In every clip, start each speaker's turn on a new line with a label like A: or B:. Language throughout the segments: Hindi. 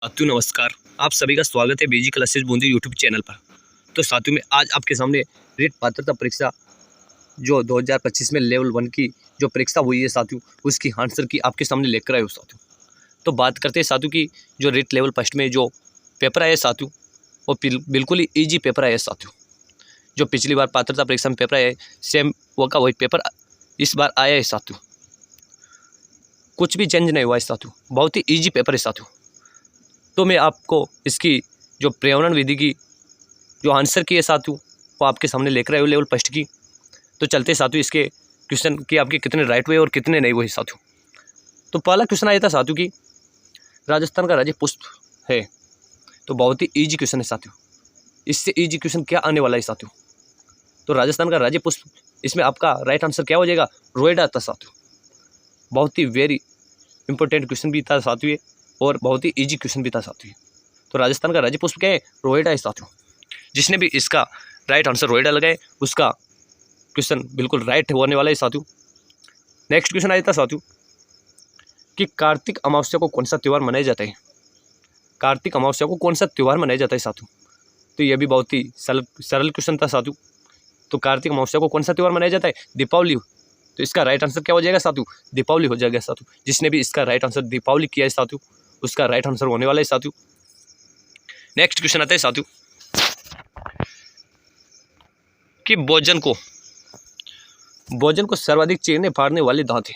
A: साथियों नमस्कार। आप सभी का स्वागत है बीजी क्लासेस बूंदी यूट्यूब चैनल पर। तो साथियों में आज आपके सामने रीट पात्रता परीक्षा जो 2025 में लेवल 1 की जो परीक्षा हुई है साथियों, उसकी आंसर की आपके सामने लेकर आए हो साथियों। तो बात करते हैं साथियों की जो रीट लेवल फर्स्ट में जो पेपर आया साथियों, वो बिल्कुल ही ईजी पेपर आया साथियों। जो पिछली बार पात्रता परीक्षा में पेपर आया है, सेम वो का वही पेपर इस बार आया है साथियों। कुछ भी चेंज नहीं हुआ है साथियों, बहुत ही ईजी पेपर है साथियों। तो मैं आपको इसकी जो पर्यावरण विधि की जो आंसर की है साथियों, वो आपके सामने लेकर आए हो लेवल फर्स्ट की। तो चलते साथियों इसके क्वेश्चन की आपके कितने राइट हुए और कितने नहीं हुए साथियों। तो पहला क्वेश्चन आया था साथियों की राजस्थान का राज्य पुष्प है। तो बहुत ही ईजी क्वेश्चन है साथियों। इससे ईजी क्वेश्चन क्या आने वाला है साथियों। तो राजस्थान का राज्य पुष्प, इसमें आपका राइट आंसर क्या हो जाएगा? रोएडा था साथियों। बहुत ही वेरी इंपॉर्टेंट क्वेश्चन भी था साथियों और बहुत ही ईजी क्वेश्चन भी था साथियों। तो राजस्थान का राज्य पुष्प क्या है? रोएडा है साथियों। जिसने भी इसका राइट आंसर रोएडा लगाए उसका क्वेश्चन बिल्कुल राइट होने वाला है साथियों। नेक्स्ट क्वेश्चन आया था साथियों कि कार्तिक अमावस्या को कौन सा त्यौहार मनाया जाता है? कार्तिक अमावस्या को कौन सा त्यौहार मनाया जाता है साथियों? तो यह भी बहुत ही सरल क्वेश्चन था साथियों। तो कार्तिक अमावस्या को कौन सा त्यौहार मनाया जाता है? दीपावली। तो इसका राइट आंसर क्या हो जाएगा साथियों? दीपावली हो जाएगा साथियों। जिसने भी इसका राइट आंसर दीपावली किया है साथियों, उसका राइट आंसर होने वाला है साथियों। नेक्स्ट क्वेश्चन आता है साथियों कि भोजन को सर्वाधिक चीरने फाड़ने वाली दांत है।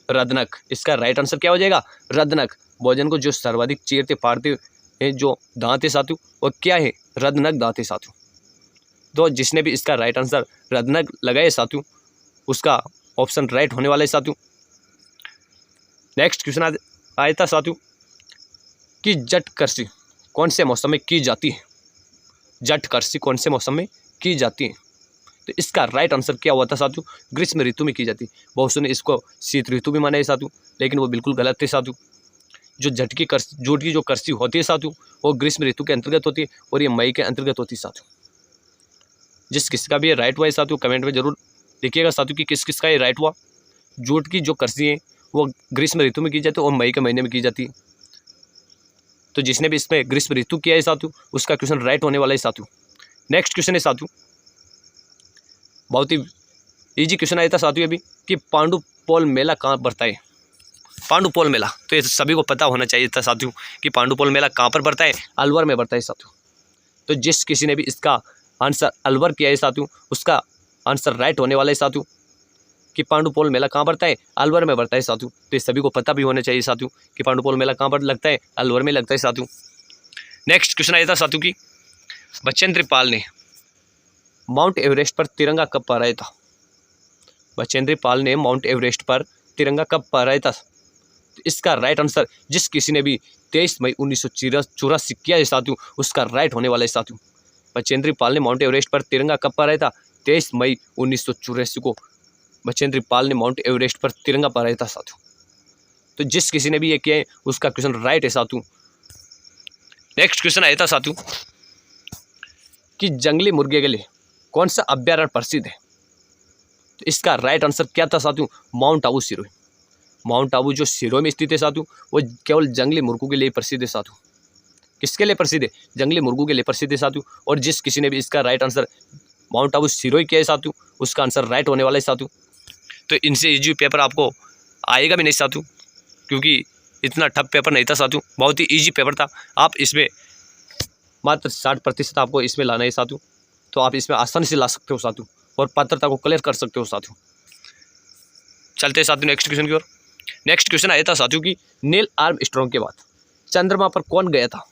A: रदनक। इसका राइट आंसर क्या हो जाएगा? रदनक। भोजन को जो सर्वाधिक चीरते फाड़ते हैं जो दांत है साथियों, वो क्या है? रदनक दांत है साथियों। तो जिसने भी इसका राइट आंसर रदनक लगाए साथियों, उसका ऑप्शन राइट होने वाला है साथियों। नेक्स्ट क्वेश्चन आया था साथियों कि जट कृषि कौन से मौसम में की जाती है? जट कृषि कौन से मौसम में की जाती है? तो इसका राइट आंसर क्या हुआ था साथियों? ग्रीष्म ऋतु में की जाती है। बहुत से ने इसको शीत ऋतु भी माना है साथियों, लेकिन वो बिल्कुल गलत है साथियों। जो जट की जो कृषि होती है साथियों, वो ग्रीष्म ऋतु के अंतर्गत होती है और ये मई के अंतर्गत होती है साथियों। जिस किसका भी ये राइट हुआ है साथियों, कमेंट में जरूर लिखिएगा साथियों कि किस किसका ये राइट हुआ। जूट की जो कृषि है वो ग्रीष्म ऋतु में की जाती है और मई के महीने में की जाती है। तो जिसने भी इसमें ग्रीष्म ऋतु किया है साथियों, उसका क्वेश्चन राइट होने वाला है साथियों। नेक्स्ट क्वेश्चन है साथियों, बहुत ही इजी क्वेश्चन आया था साथियों अभी कि पांडुपोल मेला कहाँ पड़ता है? पांडुपोल मेला, तो ये सभी को पता होना चाहिए था साथियों कि पांडुपोल मेला कहाँ पर पड़ता है? अलवर में पड़ता है साथियों। तो जिस किसी ने भी इसका आंसर अलवर किया है साथियों, उसका आंसर राइट होने वाला है साथियों कि पांडुपोल मेला कहाँ पड़ता है? अलवर में पड़ता है साथियों। तो ये सभी को पता भी होना चाहिए साथियों कि पांडुपोल मेला कहाँ पर लगता है? अलवर में लगता है साथियों। नेक्स्ट क्वेश्चन आया था साथियों की बचेंद्र पाल ने माउंट एवरेस्ट पर तिरंगा कब फहराया था? बचेंद्र पाल ने माउंट एवरेस्ट पर तिरंगा कब फहराया था? तो इसका राइट आंसर जिस किसी ने भी 23 मई 1984 किया है साथियों, उसका राइट होने वाला है साथियों। बचेंद्र पाल ने माउंट एवरेस्ट पर तिरंगा कब फहराया था? 23 मई 1984 को बचेंद्र पाल ने माउंट एवरेस्ट पर तिरंगा फहराया था साथियों। तो जिस किसी ने भी ये किया है उसका क्वेश्चन राइट है साथियों। नेक्स्ट क्वेश्चन आया था साथियों कि जंगली मुर्गे के लिए कौन सा अभ्यारण्य प्रसिद्ध है? तो इसका राइट आंसर क्या था साथियों? माउंट आबू सिरोही। माउंट आबू जो सिरोही में स्थित है साथियों, वो केवल जंगली मुर्गों के लिए प्रसिद्ध है साथियों। किसके लिए प्रसिद्ध है? जंगली मुर्गों के लिए प्रसिद्ध है साथियों। और जिस किसी ने भी इसका right answer mount Abu Sirohi किया है साथियों, उसका आंसर राइट होने वाला है साथियों। तो इनसे इजी पेपर आपको आएगा भी नहीं साथियों, क्योंकि इतना टफ पेपर नहीं था साथियों, बहुत ही ईजी पेपर था। आप इसमें मात्र 60% आपको इसमें लाना है साथियों। तो आप इसमें आसानी से ला सकते हो साथियों और पात्रता को क्लियर कर सकते हो साथियों। चलते हैं साथियों नेक्स्ट क्वेश्चन की ओर। नेक्स्ट क्वेश्चन आया था साथियों की नील आर्मस्ट्रॉन्ग के बाद चंद्रमा पर कौन गया था?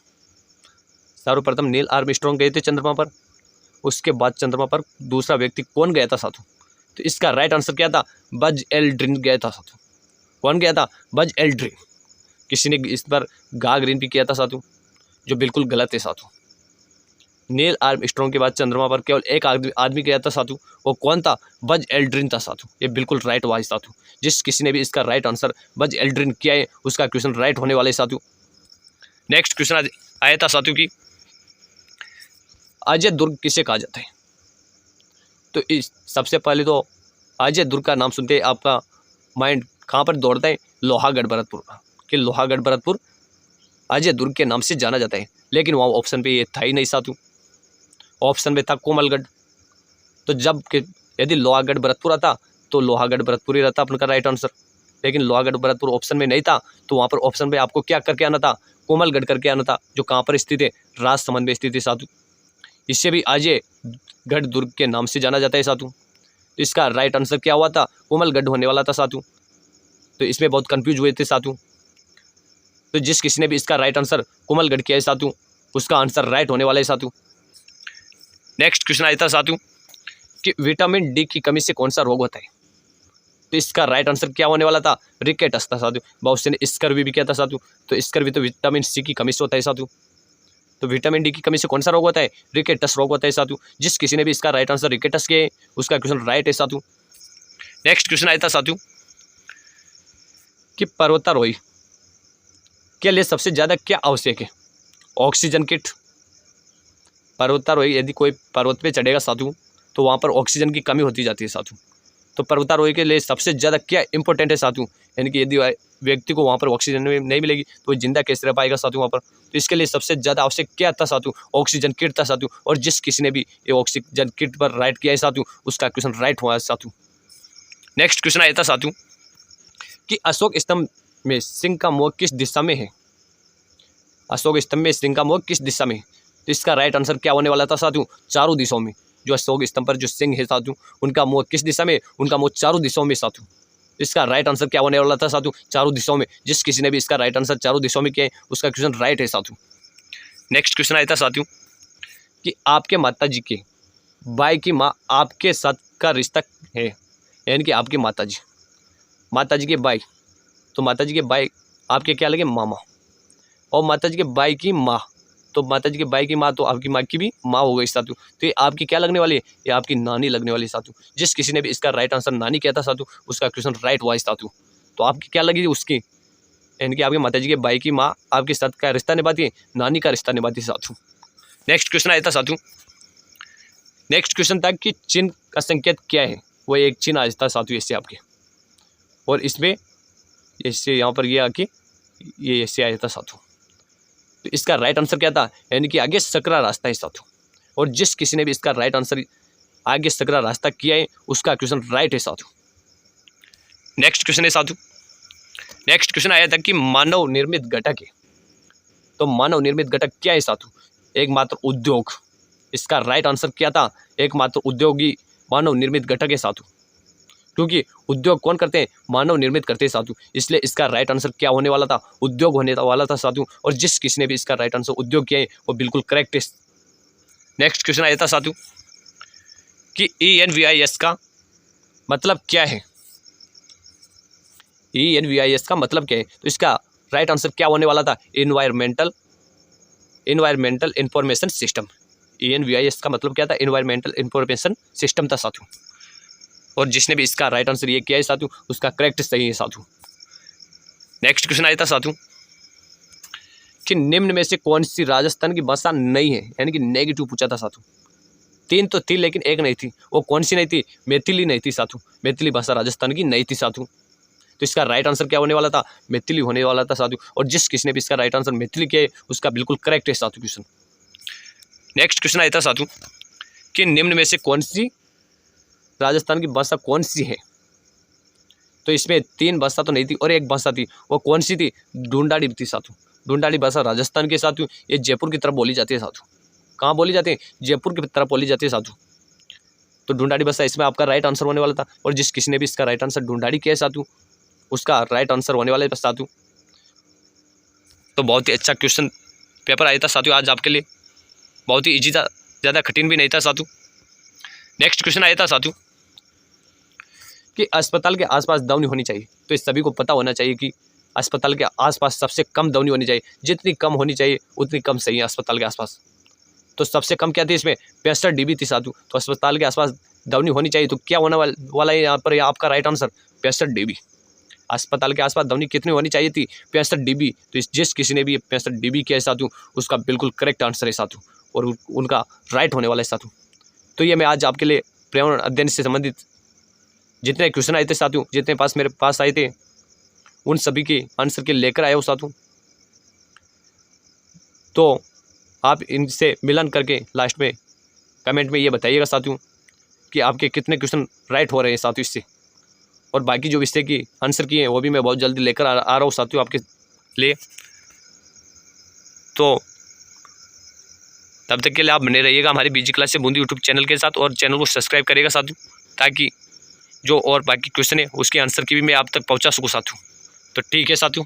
A: सर्वप्रथम नील आर्मस्ट्रॉन्ग गए थे चंद्रमा पर, उसके बाद चंद्रमा पर दूसरा व्यक्ति कौन गया था साथियों? तो इसका राइट आंसर क्या था? बज एल्ड्रिन गया था साथियों। कौन गया था? Buzz Aldrin. किसी ने इस पर गागरिन भी किया था साथियों, जो बिल्कुल गलत है साथियों। नील आर्मस्ट्रॉन्ग के बाद चंद्रमा पर केवल एक आदमी गया था साथियों, वो कौन था? बज एल्ड्रिन था साथियों। ये बिल्कुल राइट हुआ है साथियों। जिस किसी ने भी इसका राइट आंसर बज एल्ड्रिन किया है, उसका क्वेश्चन राइट होने वाले साथियों। नेक्स्ट क्वेश्चन आया था साथियों की अजय दुर्ग किसे कहा जाता है? तो इस सबसे पहले तो अजय दुर्ग का नाम सुनते ही आपका माइंड कहाँ पर दौड़ता है? लोहागढ़ भरतपुर का, कि लोहागढ़ भरतपुर अजय दुर्ग के नाम से जाना जाता है, लेकिन वहाँ ऑप्शन पे ये था ही नहीं साथियों। ऑप्शन पे था कोमलगढ़। तो जब यदि लोहागढ़ भरतपुर आता तो लोहागढ़ भरतपुर ही रहता अपन का राइट आंसर, लेकिन लोहागढ़ भरतपुर ऑप्शन में नहीं था, तो वहाँ पर ऑप्शन पे आपको क्या करके आना था, कोमलगढ़ करके आना था, जो कहाँ पर स्थित है, राजसमंद में स्थित है साथियों। इससे भी अजय गढ़ दुर्ग के नाम से जाना जाता है साथियों। तो इसका राइट आंसर क्या हुआ था, कोमलगढ़ होने वाला था साथियों। तो इसमें बहुत कंफ्यूज हुए थे साथियों। तो जिस किसी ने भी इसका राइट आंसर कोमलगढ़ किया है साथियों, उसका आंसर राइट होने वाला है साथियों। नेक्स्ट क्वेश्चन आया था साथियों कि विटामिन डी की कमी से कौन सा रोग होता है। तो इसका राइट आंसर क्या होने वाला था, रिकेटस था साथियों। बहुत से ने स्कर्वी भी किया था साथियों। तो स्कर्वी तो विटामिन सी की कमी से होता है साथियों। तो विटामिन डी की कमी से कौन सा रोग होता है, रिकेटस रोग होता है साथियों। जिस किसी ने भी इसका राइट आंसर रिकेटस किया है, उसका क्वेश्चन राइट है साथियों। नेक्स्ट क्वेश्चन आया था साथियों कि पर्वतारोही के लिए सबसे ज्यादा क्या आवश्यक है, ऑक्सीजन किट। पर्वतारोही यदि कोई पर्वत पे चढ़ेगा साथियों, तो वहाँ पर ऑक्सीजन की कमी होती जाती है साथियों। तो पर्वतारोही के लिए सबसे ज़्यादा क्या इंपॉर्टेंट है साथियों, यानी कि यदि व्यक्ति को वहाँ पर ऑक्सीजन नहीं मिलेगी तो वो जिंदा कैसे रह पाएगा साथियों वहाँ पर। तो इसके लिए सबसे ज़्यादा आवश्यक क्या था साथियों, ऑक्सीजन किट था साथियों। और जिस किसी ने भी ये ऑक्सीजन किट पर राइट किया है साथियों, उसका क्वेश्चन राइट हुआ है साथियों। नेक्स्ट क्वेश्चन आया था साथियों कि अशोक स्तंभ में सिंह का मुख किस दिशा में है। अशोक स्तंभ में सिंह का मुख किस दिशा में है। तो इसका राइट आंसर क्या होने वाला था साथियों, चारों दिशाओं में। जो अशोक स्तंभ पर जो सिंह है साथियों, उनका मुंह किस दिशा में, उनका मुंह चारों दिशाओं में साथियों। इसका राइट आंसर क्या होने वाला था साथियों, चारों दिशाओं में। जिस किसी ने भी इसका राइट आंसर चारों दिशाओं में किया है, उसका क्वेश्चन राइट है साथियों। नेक्स्ट क्वेश्चन आया था साथियों कि आपके माता जी के भाई की माँ आपके साथ का रिश्ता है, यानी कि आपकी माता जी के भाई। तो माता जी के भाई आपके क्या लगे, मामा। और माता जी के भाई की माँ, तो माता जी के भाई की माँ तो आपकी माँ की भी माँ हो गई साथियों। तो ये आपकी क्या लगने वाली है, ये आपकी नानी लगने वाली है साथियों। जिस किसी ने भी इसका राइट आंसर नानी किया था साथियों, उसका क्वेश्चन राइट हुआ है साथियों। तो आपकी क्या लगी उसकी, यानी कि आपके माता जी के भाई की माँ आपके साथ का रिश्ता निभाती है, नानी का रिश्ता निभाती है साथियों। नेक्स्ट क्वेश्चन आया था साथियों। नेक्स्ट क्वेश्चन था कि चिन्ह का संकेत क्या है। वो एक चिन्ह आया था साथियों ऐसे आपके, और इसमें ऐसे यहाँ पर ये आके ये ऐसे आया था साथियों। तो इसका राइट आंसर क्या था, यानी कि आगे सकरा रास्ता है साथियों। और जिस किसी ने भी इसका राइट आंसर आगे सकरा रास्ता किया है, उसका क्वेश्चन राइट है साथियों। नेक्स्ट क्वेश्चन है साथियों। नेक्स्ट क्वेश्चन आया था कि मानव निर्मित घटक है। तो मानव निर्मित घटक क्या है साथियों, एकमात्र उद्योग। इसका राइट आंसर क्या था, एकमात्र उद्योगी मानव निर्मित घटक है साथियों। क्योंकि उद्योग कौन करते हैं, मानव निर्मित करते हैं साथियों। इसलिए इसका राइट आंसर क्या होने वाला था, उद्योग होने वाला था साथियों। और जिस किसी ने भी इसका राइट आंसर उद्योग किया है, वो बिल्कुल करेक्ट है। नेक्स्ट क्वेश्चन आया था साथियों कि ENVIS का मतलब क्या है। ENVIS का मतलब क्या है। तो इसका राइट आंसर क्या होने वाला था, इन्वायरमेंटल इंफॉर्मेशन सिस्टम। ENVIS का मतलब क्या था, इन्वायरमेंटल इंफॉर्मेशन सिस्टम था साथियों। और जिसने भी इसका राइट आंसर ये किया है साथियों, उसका करेक्ट सही है साथियों। नेक्स्ट क्वेश्चन आया था साथियों कि निम्न में से कौन सी राजस्थान की भाषा नहीं है, यानी कि नेगेटिव पूछा था साथियों। तीन तो थी लेकिन एक नहीं थी, वो कौन सी नहीं थी, मैथिली नहीं थी साथियों। मैथिली भाषा राजस्थान की नहीं थी साथियों। तो इसका राइट आंसर क्या होने वाला था, मैथिली होने वाला था साथियों। और जिस किसी ने भी इसका राइट आंसर मैथिली किया है, उसका बिल्कुल करेक्ट है साथियों क्वेश्चन। नेक्स्ट क्वेश्चन आया था साथियों कि निम्न में से कौन सी राजस्थान की भाषा कौन सी है। तो इसमें तीन भाषा तो नहीं थी और एक भाषा थी, वो कौन सी थी, ढूंढाड़ी थी साथियों। ढूंढाड़ी भाषा राजस्थान के साथियों, ये जयपुर की तरफ बोली जाती है साथियों। कहाँ बोली जाती है, जयपुर की तरफ बोली जाती है साथियों। तो ढूंढाड़ी भाषा इसमें आपका राइट आंसर होने वाला था। और जिस किसी ने भी इसका राइट आंसर ढूंढाड़ी किया है साथियों, उसका राइट आंसर होने वाला है साथियों। तो बहुत ही अच्छा क्वेश्चन पेपर आया था साथियों आज आपके लिए, बहुत ही ईजी था, ज़्यादा कठिन भी नहीं था साथियों। नेक्स्ट क्वेश्चन आया था साथियों कि अस्पताल के आसपास दवनी होनी चाहिए। तो इस सभी को पता होना चाहिए कि अस्पताल के आसपास सबसे कम दवनी होनी चाहिए। जितनी कम होनी चाहिए उतनी कम सही है अस्पताल के आसपास। तो सबसे कम क्या थी इसमें, 65 dB थी साथियों। तो अस्पताल के आसपास दवनी होनी चाहिए, तो क्या होने वाला है यहाँ पर, आपका राइट आंसर 65 dB। अस्पताल के आसपास दवनी कितनी होनी चाहिए थी, 65 dB। तो जिस किसी ने भी 65 dB किया है साथियों, उसका बिल्कुल करेक्ट आंसर है साथियों, और उनका राइट होने वाला है साथियों। तो ये मैं आज आपके लिए पर्यावरण अध्ययन से संबंधित जितने क्वेश्चन आए थे साथियों, जितने पास मेरे पास आए थे, उन सभी के आंसर के लेकर आया हूँ साथियों। तो आप इनसे मिलन करके लास्ट में कमेंट में ये बताइएगा साथियों कि आपके कितने क्वेश्चन राइट हो रहे हैं साथियों इससे। और बाकी जो विषय की आंसर किए हैं वो भी मैं बहुत जल्दी लेकर आ रहा हूँ साथियों आपके लिए। तो तब तक के लिए आप बने रहिएगा हमारे बीजी क्लास से बूंदी यूट्यूब चैनल के साथ, और चैनल को सब्सक्राइब करिएगा साथियों, ताकि जो और बाकी क्वेश्चन है उसके आंसर की भी मैं आप तक पहुँचा सकूँ साथियों। तो ठीक है साथियों।